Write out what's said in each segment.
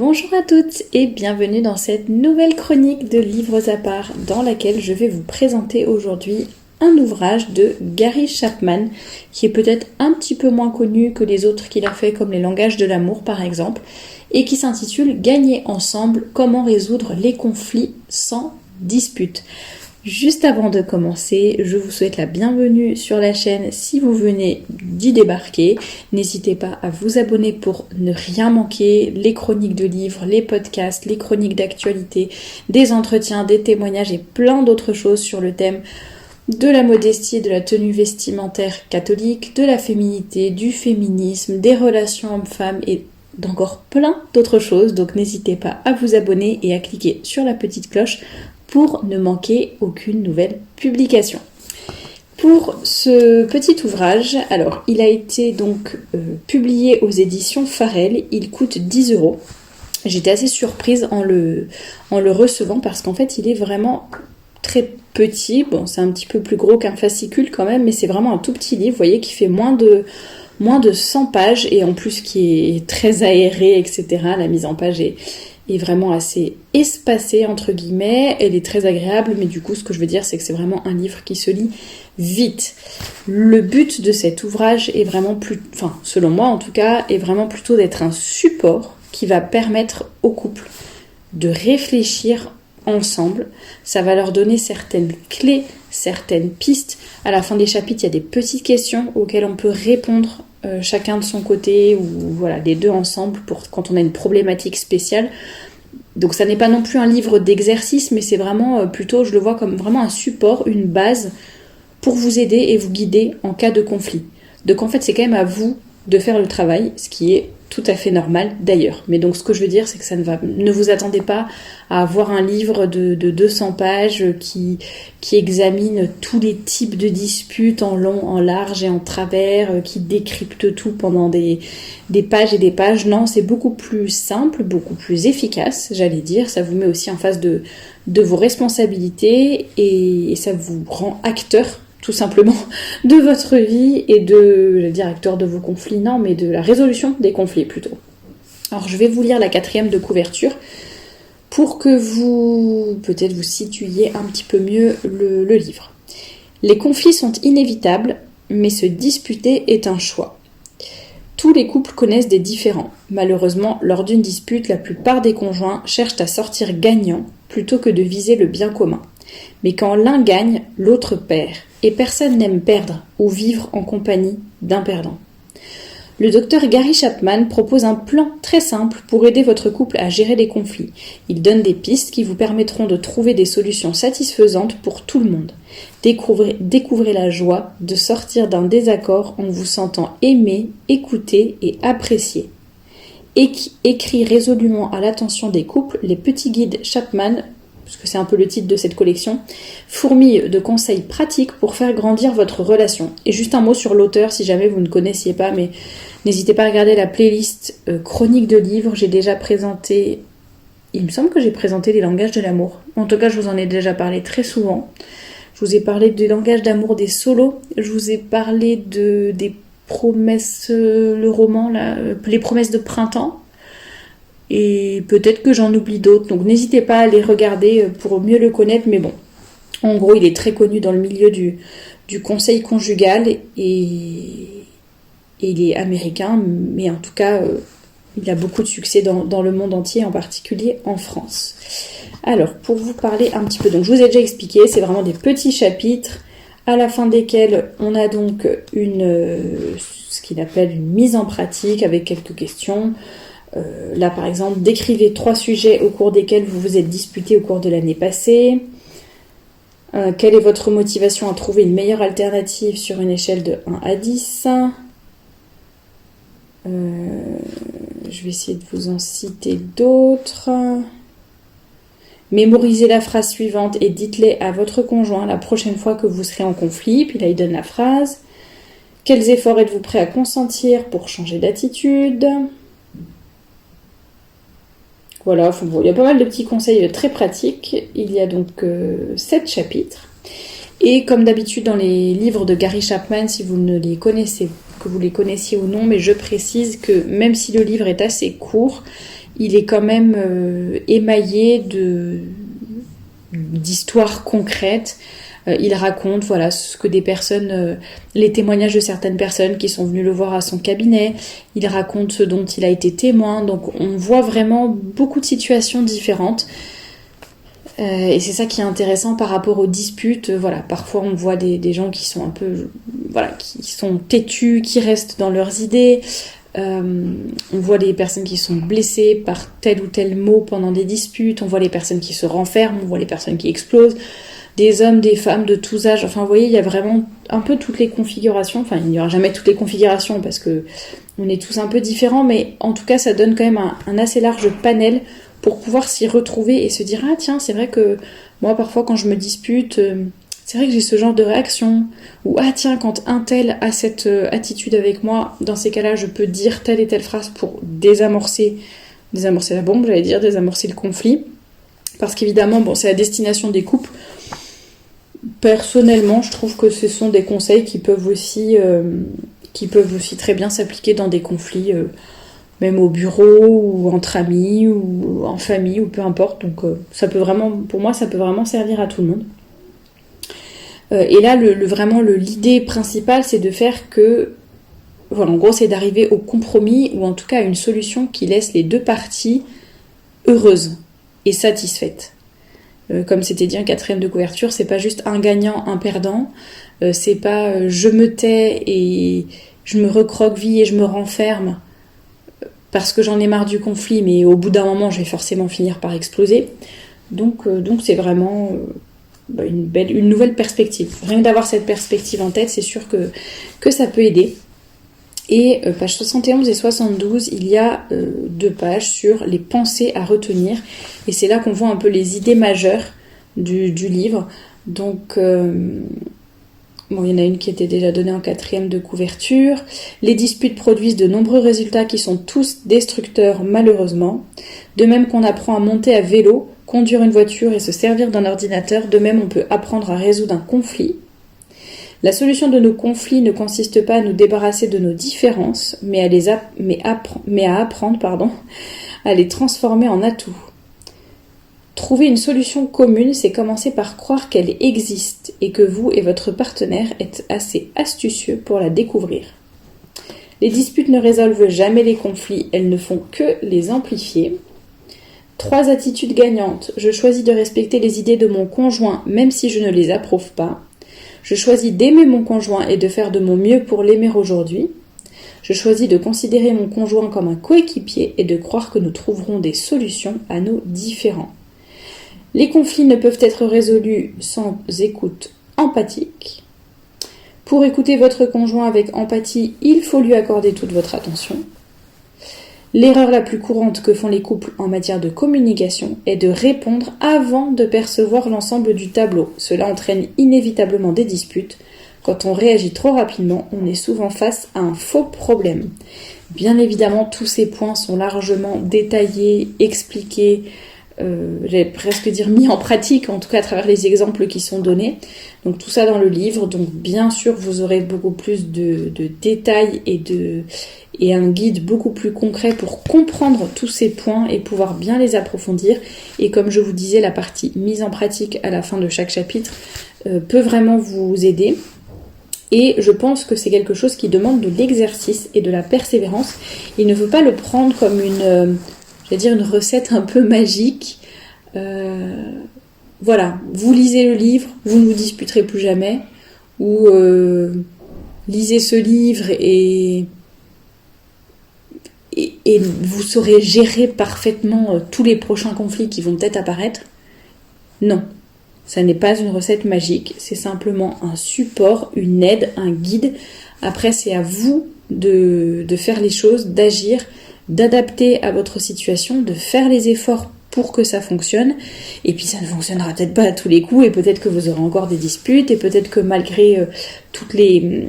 Bonjour à toutes et bienvenue dans cette nouvelle chronique de Livres à part dans laquelle je vais vous présenter aujourd'hui un ouvrage de Gary Chapman qui est peut-être un petit peu moins connu que les autres qu'il a fait comme Les langages de l'amour par exemple et qui s'intitule Gagner ensemble, comment résoudre les conflits sans dispute. Juste avant de commencer, je vous souhaite la bienvenue sur la chaîne si vous venez d'y débarquer. N'hésitez pas à vous abonner pour ne rien manquer, les chroniques de livres, les podcasts, les chroniques d'actualité, des entretiens, des témoignages et plein d'autres choses sur le thème de la modestie et de la tenue vestimentaire catholique, de la féminité, du féminisme, des relations hommes-femmes et d'encore plein d'autres choses. Donc n'hésitez pas à vous abonner et à cliquer sur la petite cloche pour ne manquer aucune nouvelle publication. Pour ce petit ouvrage, alors il a été donc publié aux éditions Farel, il coûte 10 €. J'étais assez surprise en le recevant parce qu'en fait il est vraiment très petit, bon c'est un petit peu plus gros qu'un fascicule quand même, mais c'est vraiment un tout petit livre, vous voyez, qui fait moins de 100 pages et en plus qui est très aéré, etc. La mise en page est vraiment assez espacée entre guillemets, elle est très agréable, mais du coup ce que je veux dire c'est que c'est vraiment un livre qui se lit vite. Le but de cet ouvrage est vraiment selon moi en tout cas, est vraiment plutôt d'être un support qui va permettre aux couples de réfléchir ensemble. Ça va leur donner certaines clés, certaines pistes. À la fin des chapitres, il y a des petites questions auxquelles on peut répondre chacun de son côté ou voilà, les deux ensemble pour quand on a une problématique spéciale. Donc ça n'est pas non plus un livre d'exercice, mais c'est vraiment plutôt, je le vois comme vraiment un support, une base pour vous aider et vous guider en cas de conflit. Donc en fait, c'est quand même à vous de faire le travail, ce qui est tout à fait normal d'ailleurs. Mais donc ce que je veux dire, c'est que ne vous attendez pas à avoir un livre de 200 pages qui examine tous les types de disputes en long, en large et en travers, qui décrypte tout pendant des pages et des pages. Non, c'est beaucoup plus simple, beaucoup plus efficace, j'allais dire. Ça vous met aussi en face de vos responsabilités et ça vous rend acteur tout simplement, de votre vie et je vais dire acteur de vos conflits, non, mais de la résolution des conflits plutôt. Alors je vais vous lire la 4e de couverture pour que vous situiez un petit peu mieux le livre. Les conflits sont inévitables, mais se disputer est un choix. Tous les couples connaissent des différends. Malheureusement, lors d'une dispute, la plupart des conjoints cherchent à sortir gagnant plutôt que de viser le bien commun. Mais quand l'un gagne, l'autre perd. Et personne n'aime perdre ou vivre en compagnie d'un perdant. Le docteur Gary Chapman propose un plan très simple pour aider votre couple à gérer les conflits. Il donne des pistes qui vous permettront de trouver des solutions satisfaisantes pour tout le monde. Découvrez la joie de sortir d'un désaccord en vous sentant aimé, écouté et apprécié. Écrit résolument à l'attention des couples, les petits guides Chapman, parce que c'est un peu le titre de cette collection, fourmille de conseils pratiques pour faire grandir votre relation. Et juste un mot sur l'auteur, si jamais vous ne connaissiez pas, mais n'hésitez pas à regarder la playlist chronique de livres. J'ai déjà présenté, il me semble que j'ai présenté Les langages de l'amour. En tout cas, je vous en ai déjà parlé très souvent. Je vous ai parlé des langages d'amour des solos. Je vous ai parlé des promesses, le roman, les promesses de printemps. Et peut-être que j'en oublie d'autres, donc n'hésitez pas à les regarder pour mieux le connaître, mais bon, en gros il est très connu dans le milieu du conseil conjugal et il est américain, mais en tout cas il a beaucoup de succès dans le monde entier, en particulier en France. Alors pour vous parler un petit peu, donc je vous ai déjà expliqué, c'est vraiment des petits chapitres à la fin desquels on a donc ce qu'il appelle une mise en pratique avec quelques questions. Là par exemple, décrivez 3 sujets au cours desquels vous vous êtes disputé au cours de l'année passée. Quelle est votre motivation à trouver une meilleure alternative sur une échelle de 1 à 10 ? Je vais essayer de vous en citer d'autres. Mémorisez la phrase suivante et dites-les à votre conjoint la prochaine fois que vous serez en conflit. Puis là il donne la phrase. Quels efforts êtes-vous prêt à consentir pour changer d'attitude ? Voilà, il y a pas mal de petits conseils très pratiques. Il y a donc 7 chapitres. Et comme d'habitude dans les livres de Gary Chapman, si vous ne les connaissez, que vous les connaissiez ou non, mais je précise que même si le livre est assez court, il est quand même émaillé d'histoires concrètes. Il raconte voilà ce que des personnes, les témoignages de certaines personnes qui sont venues le voir à son cabinet. Il raconte ce dont il a été témoin. Donc on voit vraiment beaucoup de situations différentes. Et c'est ça qui est intéressant par rapport aux disputes. Voilà, parfois on voit des gens qui sont un peu, voilà, qui sont têtus, qui restent dans leurs idées. On voit des personnes qui sont blessées par tel ou tel mot pendant des disputes. On voit les personnes qui se renferment. On voit les personnes qui explosent. Des hommes, des femmes de tous âges. Enfin, vous voyez, il y a vraiment un peu toutes les configurations. Enfin, il n'y aura jamais toutes les configurations parce que on est tous un peu différents, mais en tout cas, ça donne quand même un assez large panel pour pouvoir s'y retrouver et se dire « Ah tiens, c'est vrai que moi, parfois, quand je me dispute, c'est vrai que j'ai ce genre de réaction. » Ou « Ah tiens, quand un tel a cette attitude avec moi, dans ces cas-là, je peux dire telle et telle phrase pour désamorcer la bombe, j'allais dire, désamorcer le conflit. » Parce qu'évidemment, bon, c'est la destination des couples. Personnellement, je trouve que ce sont des conseils qui peuvent aussi très bien s'appliquer dans des conflits, même au bureau, ou entre amis, ou en famille, ou peu importe. Donc ça peut vraiment, pour moi, ça peut vraiment servir à tout le monde. Et là, l'idée principale, c'est de faire que, voilà, en gros, c'est d'arriver au compromis, ou en tout cas à une solution qui laisse les deux parties heureuses et satisfaites. Comme c'était dit en 4e de couverture, c'est pas juste un gagnant, un perdant. C'est pas je me tais et je me recroqueville et je me renferme parce que j'en ai marre du conflit, mais au bout d'un moment, je vais forcément finir par exploser. Donc c'est vraiment une nouvelle perspective. Rien que d'avoir cette perspective en tête, c'est sûr que ça peut aider. Et pages 71 et 72, il y a 2 pages sur les pensées à retenir. Et c'est là qu'on voit un peu les idées majeures du livre. Donc, il y en a une qui était déjà donnée en 4e de couverture. Les disputes produisent de nombreux résultats qui sont tous destructeurs malheureusement. De même qu'on apprend à monter à vélo, conduire une voiture et se servir d'un ordinateur, de même on peut apprendre à résoudre un conflit. La solution de nos conflits ne consiste pas à nous débarrasser de nos différences, mais à apprendre à les transformer en atouts. Trouver une solution commune, c'est commencer par croire qu'elle existe et que vous et votre partenaire êtes assez astucieux pour la découvrir. Les disputes ne résolvent jamais les conflits, elles ne font que les amplifier. 3 attitudes gagnantes. Je choisis de respecter les idées de mon conjoint, même si je ne les approuve pas. Je choisis d'aimer mon conjoint et de faire de mon mieux pour l'aimer aujourd'hui. Je choisis de considérer mon conjoint comme un coéquipier et de croire que nous trouverons des solutions à nos différends. Les conflits ne peuvent être résolus sans écoute empathique. Pour écouter votre conjoint avec empathie, il faut lui accorder toute votre attention. L'erreur la plus courante que font les couples en matière de communication est de répondre avant de percevoir l'ensemble du tableau. Cela entraîne inévitablement des disputes. Quand on réagit trop rapidement, on est souvent face à un faux problème. Bien évidemment, tous ces points sont largement détaillés, expliqués, j'allais presque dire mis en pratique, en tout cas à travers les exemples qui sont donnés. Donc tout ça dans le livre. Donc bien sûr, vous aurez beaucoup plus de détails et un guide beaucoup plus concret pour comprendre tous ces points et pouvoir bien les approfondir. Et comme je vous disais, la partie mise en pratique à la fin de chaque chapitre peut vraiment vous aider. Et je pense que c'est quelque chose qui demande de l'exercice et de la persévérance. Il ne faut pas le prendre comme une recette un peu magique. Voilà, vous lisez le livre, vous ne vous disputerez plus jamais. Ou lisez ce livre et vous saurez gérer parfaitement tous les prochains conflits qui vont peut-être apparaître. Non, ça n'est pas une recette magique, c'est simplement un support, une aide, un guide. Après, c'est à vous de faire les choses, d'agir, d'adapter à votre situation, de faire les efforts pour que ça fonctionne. Et puis ça ne fonctionnera peut-être pas à tous les coups et peut-être que vous aurez encore des disputes et peut-être que malgré toutes les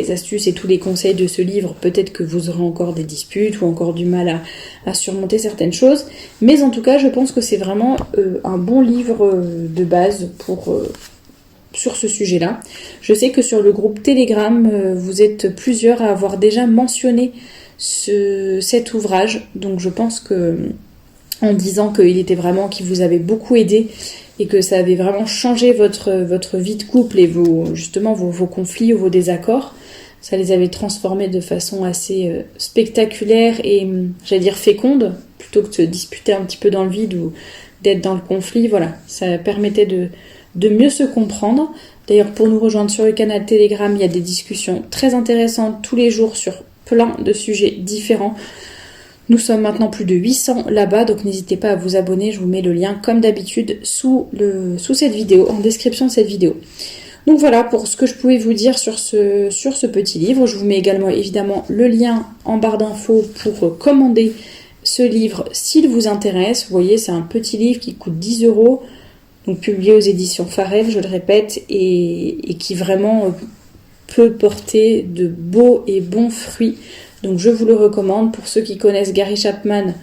astuces et tous les conseils de ce livre, peut-être que vous aurez encore des disputes ou encore du mal à surmonter certaines choses. Mais en tout cas, je pense que c'est vraiment un bon livre de base sur ce sujet-là. Je sais que sur le groupe Telegram, vous êtes plusieurs à avoir déjà mentionné cet ouvrage. Donc je pense que en disant qu'il vous avait beaucoup aidé et que ça avait vraiment changé votre vie de couple et vos conflits ou vos désaccords. Ça les avait transformés de façon assez spectaculaire et, j'allais dire, féconde, plutôt que de se disputer un petit peu dans le vide ou d'être dans le conflit. Voilà, ça permettait de mieux se comprendre. D'ailleurs, pour nous rejoindre sur le canal Telegram, il y a des discussions très intéressantes tous les jours sur plein de sujets différents. Nous sommes maintenant plus de 800 là-bas, donc n'hésitez pas à vous abonner. Je vous mets le lien, comme d'habitude, sous cette vidéo, en description de cette vidéo. Donc voilà pour ce que je pouvais vous dire sur ce petit livre. Je vous mets également évidemment le lien en barre d'infos pour commander ce livre s'il vous intéresse. Vous voyez, c'est un petit livre qui coûte 10 €, donc publié aux éditions Farel, je le répète, et qui vraiment peut porter de beaux et bons fruits. Donc je vous le recommande. Pour ceux qui connaissent Gary Chapman,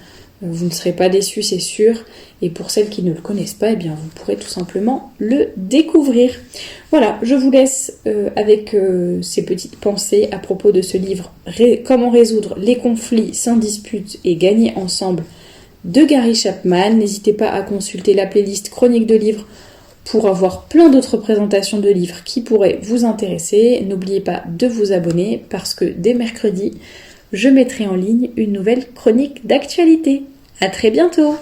vous ne serez pas déçus, c'est sûr. Et pour celles qui ne le connaissent pas, eh bien, vous pourrez tout simplement le découvrir. Voilà, je vous laisse avec ces petites pensées à propos de ce livre « Comment résoudre les conflits sans dispute et gagner ensemble » de Gary Chapman. N'hésitez pas à consulter la playlist Chronique de livres pour avoir plein d'autres présentations de livres qui pourraient vous intéresser. N'oubliez pas de vous abonner parce que dès mercredi, je mettrai en ligne une nouvelle chronique d'actualité. À très bientôt!